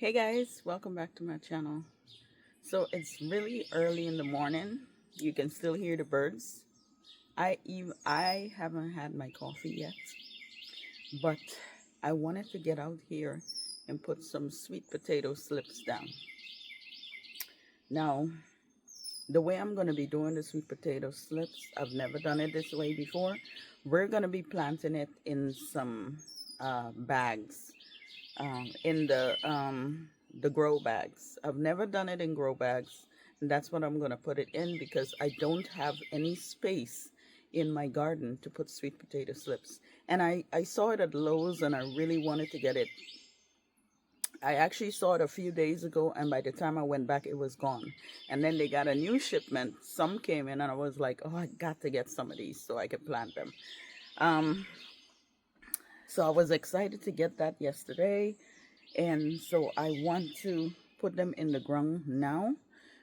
Hey guys, welcome back to my channel. So it's really early in the morning. You can still hear the birds. I haven't had my coffee yet, but I wanted to get out here and put some sweet potato slips down. Now, the way I'm going to be doing the sweet potato slips, I've never done it this way before. We're going to be planting it in some bags, in the grow bags. I've never done it in grow bags, and that's what I'm going to put it in because I don't have any space in my garden to put sweet potato slips. And I saw it at Lowe's and I really wanted to get it. I actually saw it a few days ago, and by the time I went back, it was gone. And then they got a new shipment. Some came in, and I was like, oh, I got to get some of these so I could plant them. So I was excited to get that yesterday. And so I want to put them in the ground now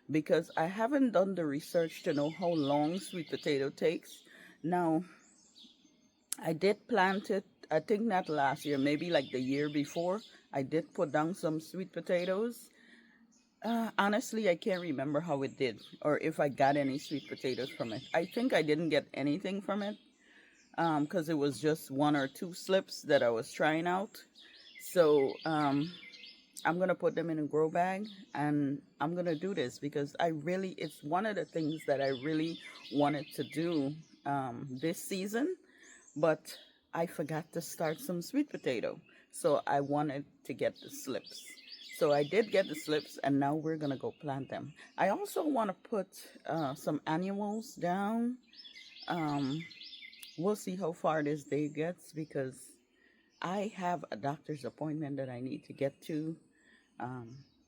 because I haven't done the research to know how long sweet potato takes. Now, I did plant it, I think not last year, maybe like the year before. I did put down some sweet potatoes. Honestly, I can't remember how it did or if I got any sweet potatoes from it. I think I didn't get anything from it because it was just one or two slips that I was trying out. So I'm going to put them in a grow bag and I'm going to do this because it's one of the things that I really wanted to do this season, but I forgot to start some sweet potato. So I wanted to get the slips. So I did get the slips and now we're going to go plant them. I also want to put some annuals down. We'll see how far this day gets because I have a doctor's appointment that I need to get to.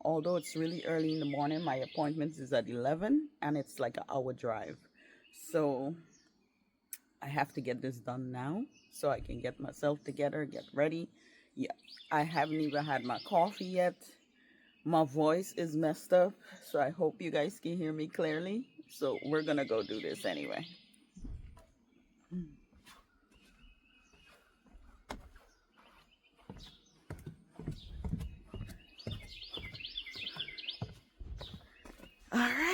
Although it's really early in the morning, my appointment is at 11 and it's like an hour drive. So I have to get this done now so I can get myself together, get ready. Yeah, I haven't even had my coffee yet. My voice is messed up, so I hope you guys can hear me clearly. So we're gonna go do this anyway. All right.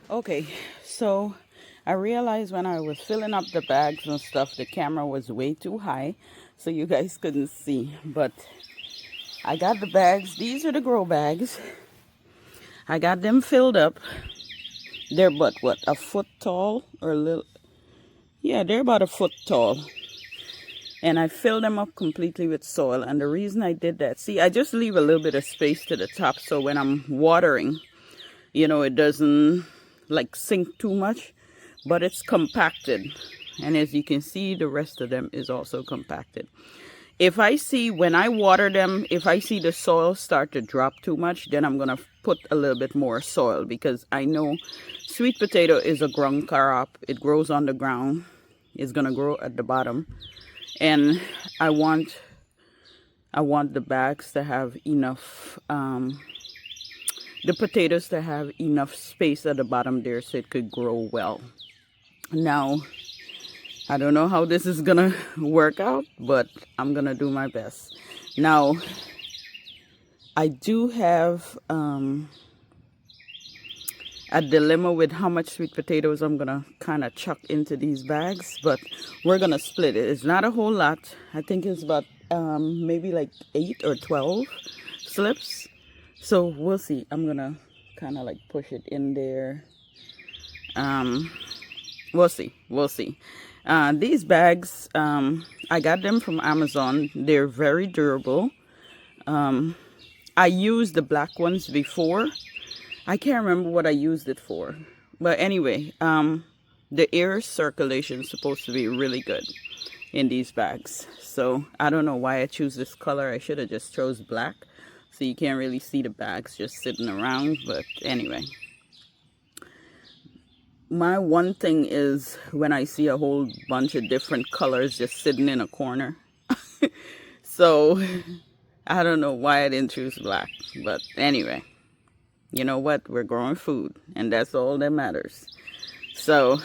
Okay, so I realized when I was filling up the bags and stuff, the camera was way too high, so you guys couldn't see. But I got the bags. These are the grow bags. I got them filled up. They're about what, a foot tall or a little? Yeah, they're about a foot tall. And I filled them up completely with soil. And the reason I did that, see, I just leave a little bit of space to the top so when I'm watering, it doesn't like sink too much, but it's compacted. And as you can see, the rest of them is also compacted. If I see when I water them, if I see the soil start to drop too much, then I'm going to put a little bit more soil, because I know sweet potato is a ground crop. It grows on the ground. It's going to grow at the bottom. And I want the bags to have enough, the potatoes to have enough space at the bottom there so it could grow well. Now, I don't know how this is gonna work out, but I'm gonna do my best. Now, I do have a dilemma with how much sweet potatoes I'm gonna kind of chuck into these bags, but we're gonna split it. It's not a whole lot. I think it's about maybe like 8 or 12 slips. So we'll see. I'm gonna kind of like push it in there. We'll see. We'll see. These bags, I got them from Amazon. They're very durable. I used the black ones before. I can't remember what I used it for. But anyway, the air circulation is supposed to be really good in these bags. So I don't know why I choose this color. I should have just chose black. So you can't really see the bags just sitting around. But anyway. My one thing is when I see a whole bunch of different colors just sitting in a corner. So I don't know why I didn't choose black. But anyway, you know what? We're growing food, and that's all that matters. So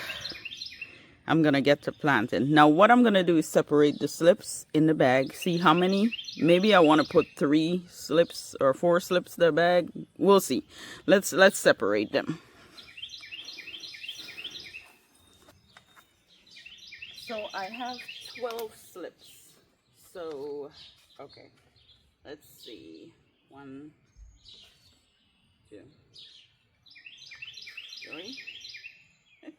I'm going to get to planting. Now what I'm going to do is separate the slips in the bag. See how many? Maybe I want to put 3 slips or 4 slips in the bag. We'll see. Let's separate them. So I have 12 slips. So, okay. Let's see. 1, 2, 3. Okay. 3.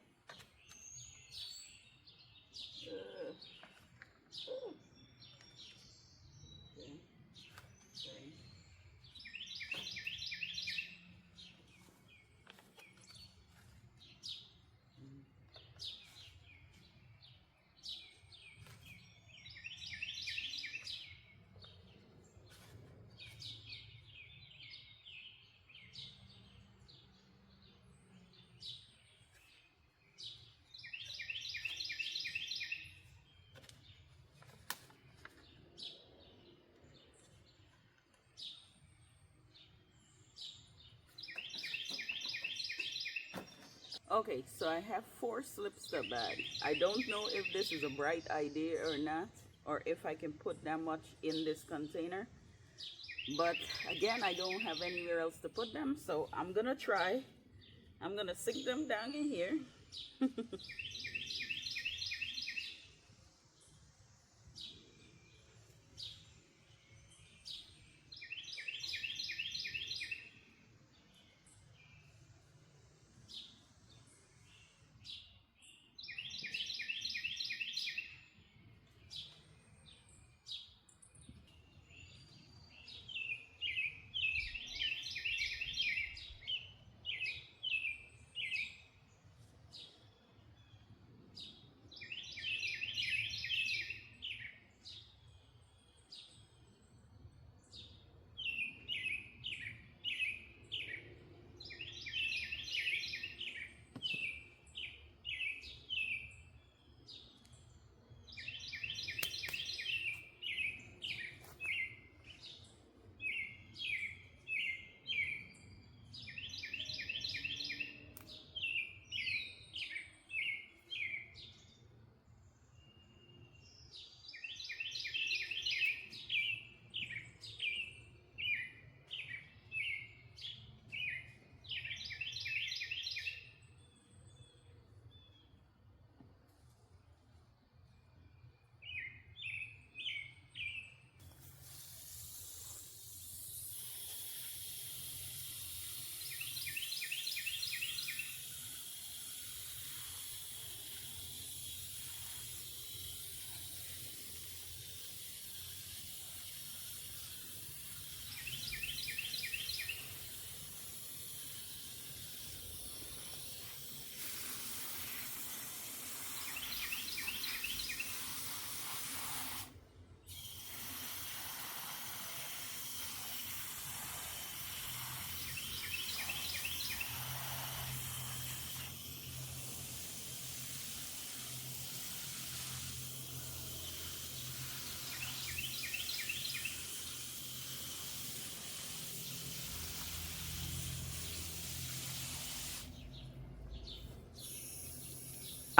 Okay, so I have 4 slips to bag. I don't know if this is a bright idea or not, or if I can put that much in this container. But again, I don't have anywhere else to put them, so I'm gonna try. I'm gonna sink them down in here.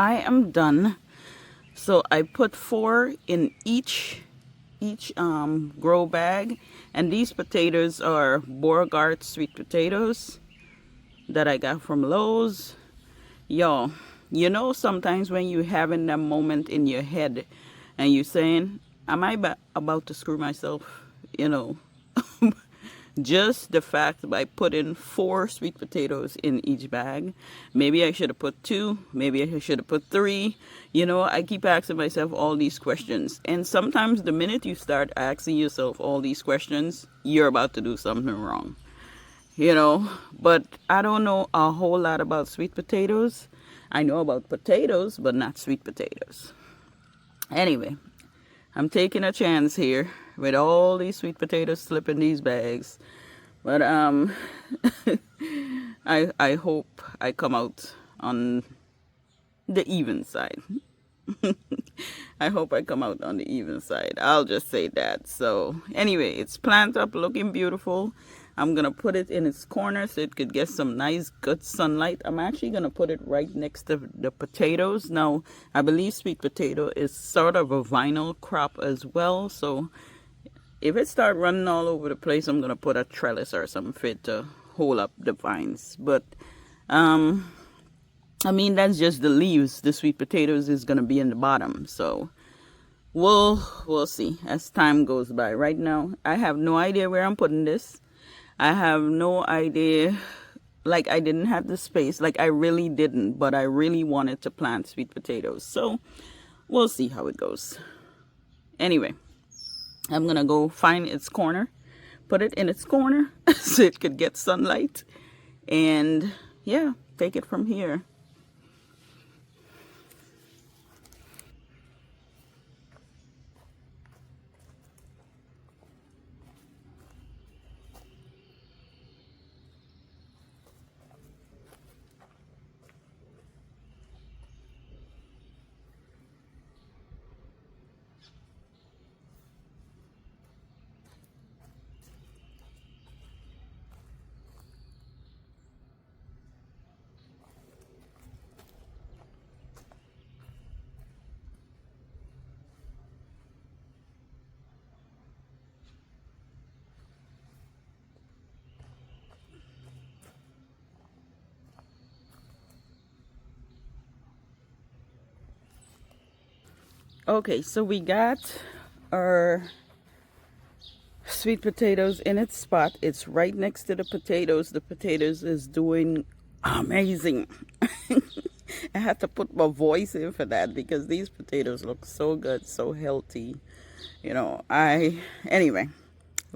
I am done. So I put 4 in each grow bag, and these potatoes are Beauregard sweet potatoes that I got from Lowe's. Y'all, you know, sometimes when you having that moment in your head and you saying, am I about to screw myself? You know, just the fact by putting 4 sweet potatoes in each bag. Maybe I should have put 2. Maybe I should have put 3. You know, I keep asking myself all these questions. And sometimes the minute you start asking yourself all these questions, you're about to do something wrong. You know, but I don't know a whole lot about sweet potatoes. I know about potatoes, but not sweet potatoes. Anyway, I'm taking a chance here with all these sweet potatoes slipping these bags. But I hope I come out on the even side. I hope I come out on the even side. I'll just say that. So anyway, it's planted up looking beautiful. I'm going to put it in its corner so it could get some nice good sunlight. I'm actually going to put it right next to the potatoes. Now, I believe sweet potato is sort of a vinyl crop as well. So if it start running all over the place, I'm going to put a trellis or some fit to hold up the vines. But I mean, that's just the leaves. The sweet potatoes is going to be in the bottom. So we'll see as time goes by. Right now, I have no idea where I'm putting this. I have no idea. Like, I didn't have the space. Like, I really didn't. But I really wanted to plant sweet potatoes. So we'll see how it goes. Anyway, I'm going to go find its corner. Put it in its corner so it could get sunlight. And yeah, take it from here. Okay, so we got our sweet potatoes in its spot. It's right next to the potatoes. The potatoes is doing amazing. I had to put my voice in for that because these potatoes look so good, so healthy. You know, anyway,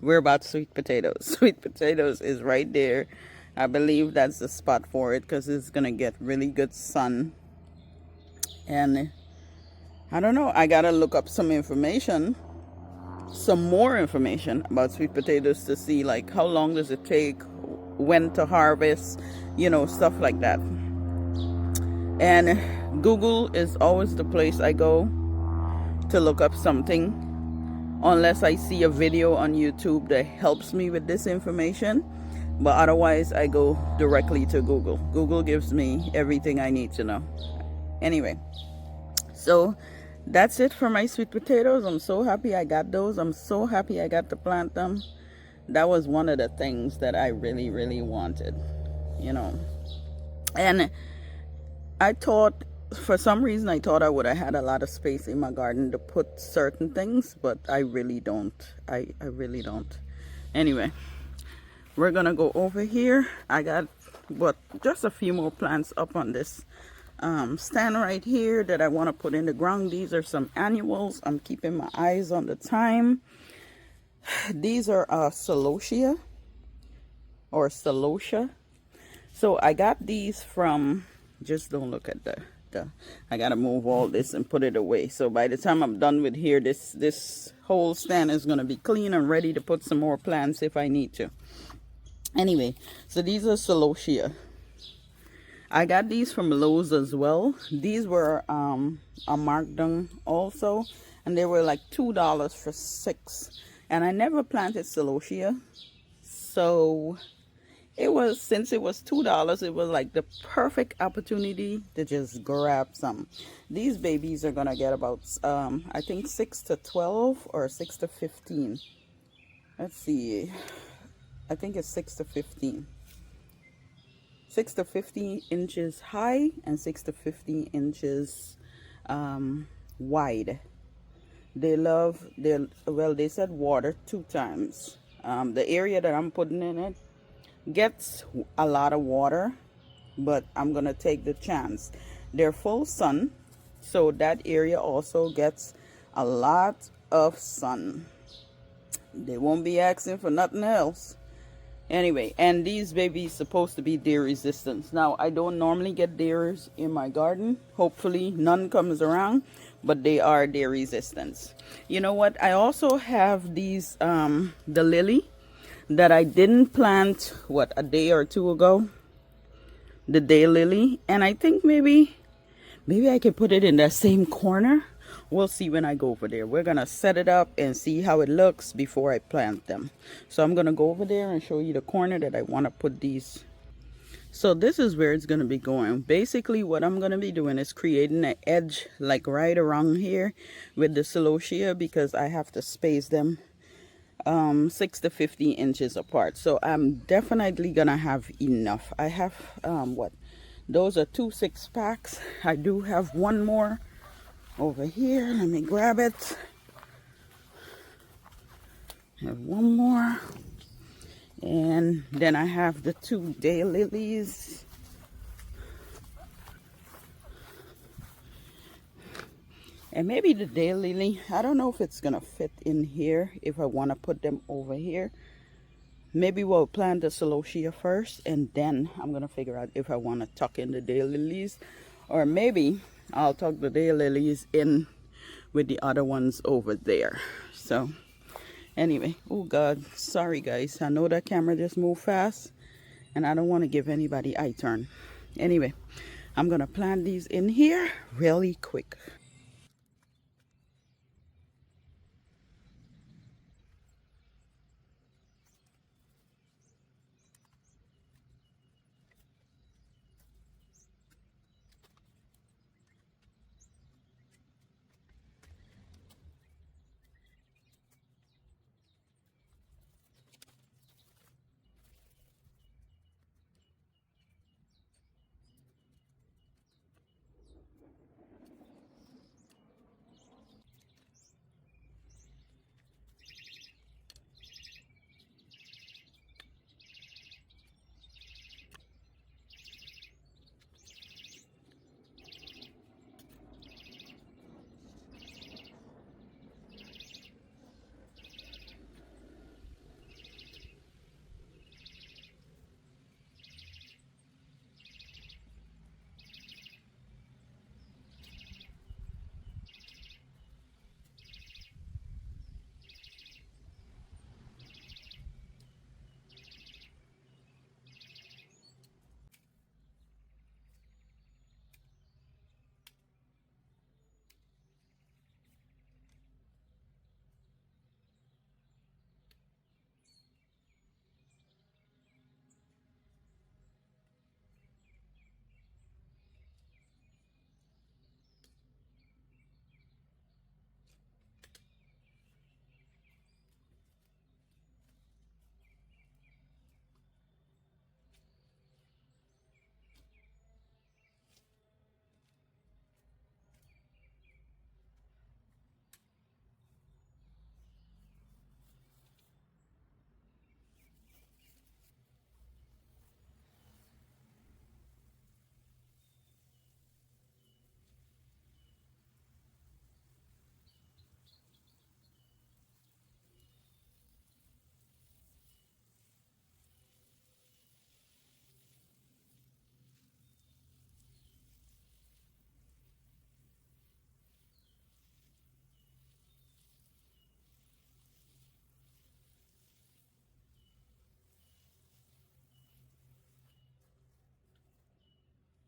we're about sweet potatoes. Sweet potatoes is right there. I believe that's the spot for it because it's going to get really good sun. And I don't know, I gotta look up some information, some more information about sweet potatoes to see like how long does it take, when to harvest, you know, stuff like that. And Google is always the place I go to look up something, unless I see a video on YouTube that helps me with this information. But otherwise I go directly to Google. Google gives me everything I need to know. Anyway, so that's it for my sweet potatoes. I'm so happy I got those. I'm so happy I got to plant them. That was one of the things that I really, really wanted, you know. And I thought, for some reason, I thought I would have had a lot of space in my garden to put certain things, but I really don't. I really don't. Anyway, we're going to go over here. I got, just a few more plants up on this stand right here that I want to put in the ground. These are some annuals. I'm keeping my eyes on the time. These are celosia or celosia. So I got these from, just don't look at the I gotta move all this and put it away. So by the time I'm done with here, this whole stand is gonna be clean and ready to put some more plants if I need to. Anyway, so these are celosia. I got these from Lowe's as well. These were a marked down also, and they were like $2 for 6. And I never planted celosia, so It was, since it was $2, it was like the perfect opportunity to just grab some. These babies are gonna get about I think 6 to 12 or 6 to 15. Let's see, I think it's 6 to 15. 6 to 15 inches high and 6 to 15 inches wide. They love their, well, they said water 2 times. The area that I'm putting in it gets a lot of water, but I'm gonna take the chance. They're full sun, so that area also gets a lot of sun. They won't be asking for nothing else. Anyway, and these babies supposed to be deer resistant. Now, I don't normally get deers in my garden. Hopefully none comes around, but they are deer resistant. You know what? I also have these the lily that I didn't plant, what, a day or two ago. The daylily, and I think maybe I could put it in that same corner. We'll see when I go over there. We're gonna set it up and see how it looks before I plant them. So I'm gonna go over there and show you the corner that I want to put these. So this is where it's gonna be going. Basically what I'm gonna be doing is creating an edge like right around here with the celosia, because I have to space them 6 to 15 inches apart. So I'm definitely gonna have enough. I have what, those are 2 6-packs. I do have one more over here. Let me grab it. I have one more, and then I have the 2 daylilies. And maybe the daylily, I don't know if it's gonna fit in here, if I want to put them over here. Maybe we'll plant the celosia first, and then I'm gonna figure out if I want to tuck in the daylilies, or maybe I'll tuck the daylilies in with the other ones over there. So anyway, oh God, sorry guys, I know that camera just moved fast and I don't want to give anybody eye turn. Anyway, I'm gonna plant these in here really quick.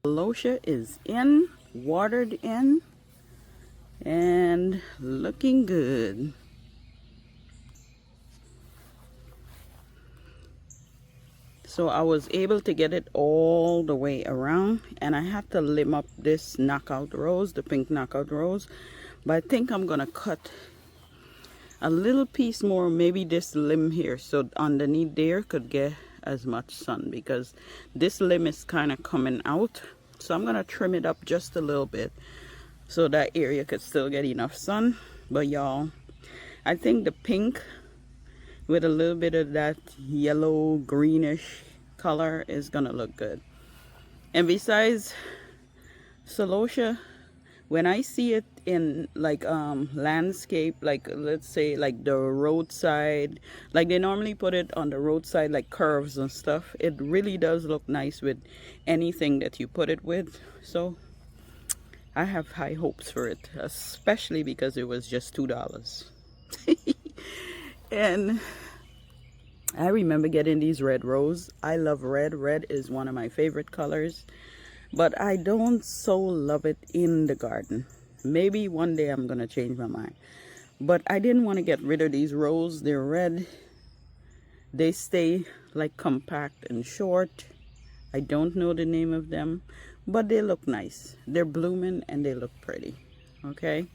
Celosia is in, watered in, and looking good. So I was able to get it all the way around, and I had to limb up this knockout rose, the pink knockout rose. But I think I'm gonna cut a little piece more, maybe this limb here, so underneath there could get as much sun, because this limb is kind of coming out. So I'm gonna trim it up just a little bit so that area could still get enough sun. But y'all, I think the pink with a little bit of that yellow greenish color is gonna look good. And besides, celosia, when I see it in like landscape, like let's say like the roadside, like they normally put it on the roadside like curves and stuff, it really does look nice with anything that you put it with. So I have high hopes for it, especially because it was just $2. And I remember getting these red rose. I love red. Red is one of my favorite colors, but I don't so love it in the garden. Maybe one day I'm gonna change my mind. But I didn't want to get rid of these rose. They're red. They stay like compact and short. I don't know the name of them, but they look nice. They're blooming and they look pretty. Okay.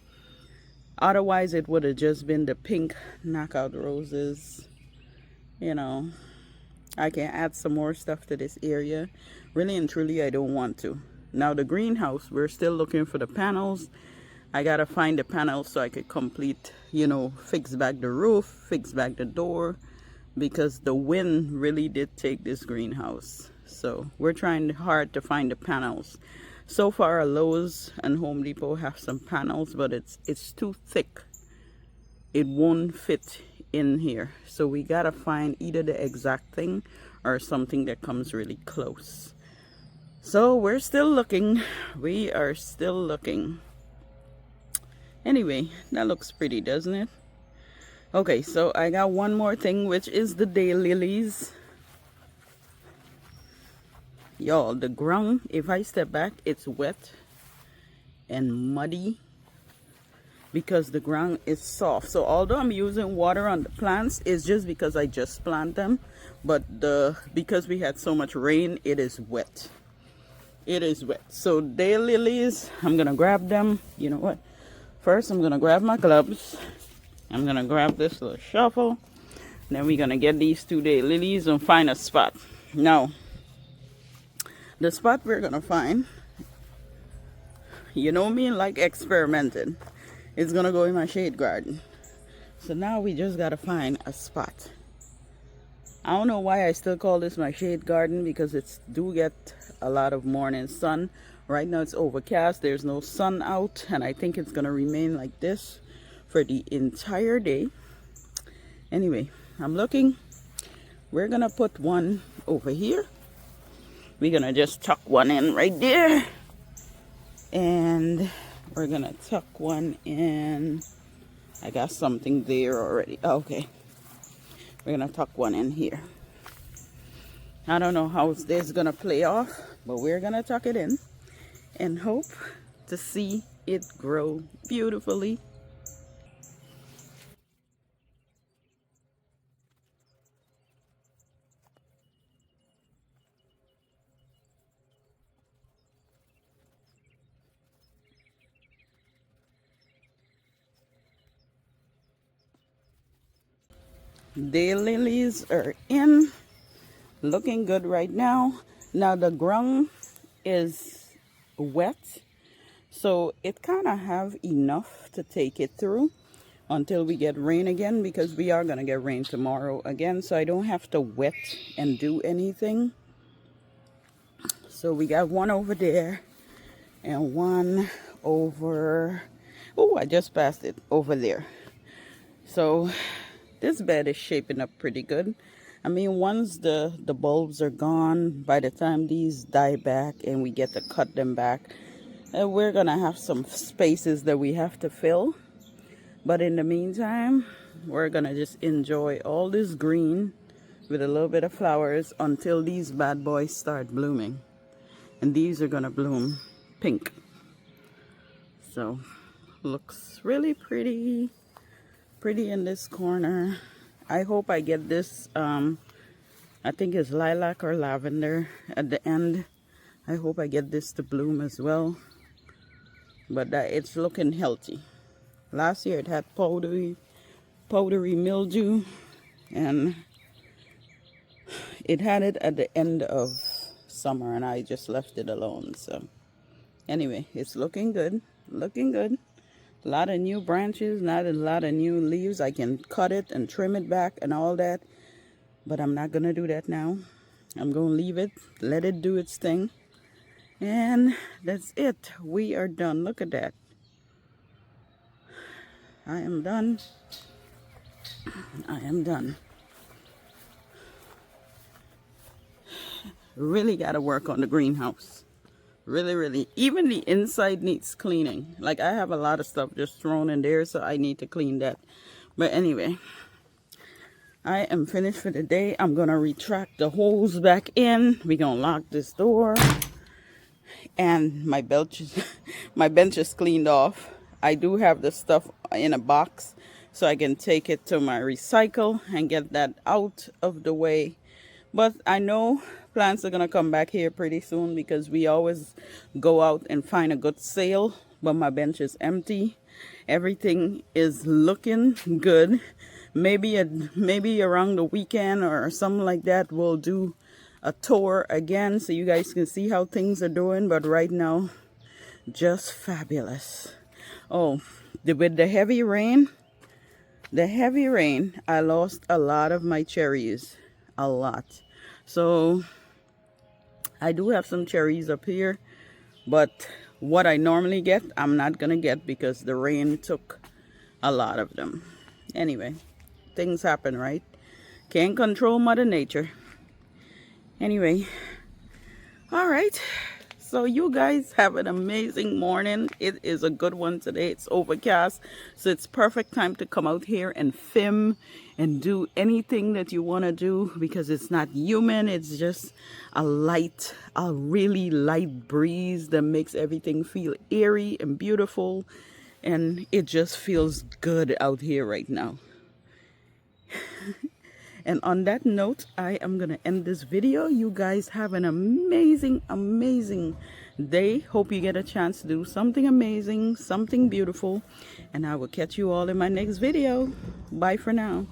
Otherwise, it would have just been the pink knockout roses. You know, I can add some more stuff to this area. Really and truly, I don't want to. Now the greenhouse, we're still looking for the panels. I gotta find the panels so I could complete, you know, fix back the roof, fix back the door, because the wind really did take this greenhouse. So we're trying hard to find the panels. So far, Lowe's and Home Depot have some panels, but it's too thick. It won't fit in here. So we gotta find either the exact thing or something that comes really close. So we're still looking. We are still looking. Anyway, that looks pretty, doesn't it? Okay, so I got one more thing, which is the daylilies. Y'all, the ground, if I step back, it's wet and muddy because the ground is soft. So although I'm using water on the plants, it's just because I just planted them. But because we had so much rain, it is wet. It is wet. So daylilies, I'm gonna grab them. You know what? First, I'm gonna grab my gloves. I'm gonna grab this little shovel. Then we're gonna get these 2 daylilies and find a spot. Now, the spot we're gonna find, you know me, like experimenting. It's gonna go in my shade garden. So now we just gotta find a spot. I don't know why I still call this my shade garden, because it's do get a lot of morning sun. Right now it's overcast, there's no sun out, and I think it's gonna remain like this for the entire day. Anyway, I'm looking. We're gonna put one over here. We're gonna just tuck one in right there, and we're gonna tuck one in. I got something there already. Okay, we're gonna tuck one in here. I don't know how this is gonna play off, but we're gonna tuck it in and hope to see it grow beautifully. Daylilies are in, looking good right now. Now the ground is wet, so it kind of have enough to take it through until we get rain again, because we are gonna get rain tomorrow again, so I don't have to wet and do anything. So we got one over there and one over, oh, I just passed it over there. So this bed is shaping up pretty good. I mean, once the bulbs are gone, by the time these die back and we get to cut them back, we're gonna have some spaces that we have to fill. But in the meantime, we're gonna just enjoy all this green with a little bit of flowers until these bad boys start blooming. And these are gonna bloom pink. So looks really pretty in this corner. I hope I get this I think it's lilac or lavender at the end. I hope I get this to bloom as well. But it's looking healthy. Last year it had powdery mildew, and it had it at the end of summer, and I just left it alone. So anyway, it's looking good. Looking good. A lot of new branches, not a lot of new leaves. I can cut it and trim it back and all that. But I'm not going to do that now. I'm going to leave it, let it do its thing. And that's it. We are done. Look at that. I am done. I am done. Really got to work on the greenhouse. Really, really. Even the inside needs cleaning. Like, I have a lot of stuff just thrown in there, so I need to clean that. But anyway, I am finished for the day. I'm going to retract the hose back in. We're going to lock this door. And my bench is cleaned off. I do have the stuff in a box, so I can take it to my recycle and get that out of the way. But I know plants are going to come back here pretty soon, because we always go out and find a good sale. But my bench is empty. Everything is looking good. Maybe around the weekend or something like that, we'll do a tour again so you guys can see how things are doing. But right now, just fabulous. Oh, with the heavy rain, I lost a lot of my cherries. A lot. So I do have some cherries up here, but what I normally get, I'm not gonna get, because the rain took a lot of them. Anyway, things happen, right? Can't control Mother Nature. Anyway, all right. So you guys have an amazing morning. It is a good one today. It's overcast, so it's perfect time to come out here and film and do anything that you want to do, because it's not humid. It's just a really light breeze that makes everything feel airy and beautiful, and it just feels good out here right now. And on that note, I am going to end this video. You guys have an amazing, amazing day. Hope you get a chance to do something amazing, something beautiful. And I will catch you all in my next video. Bye for now.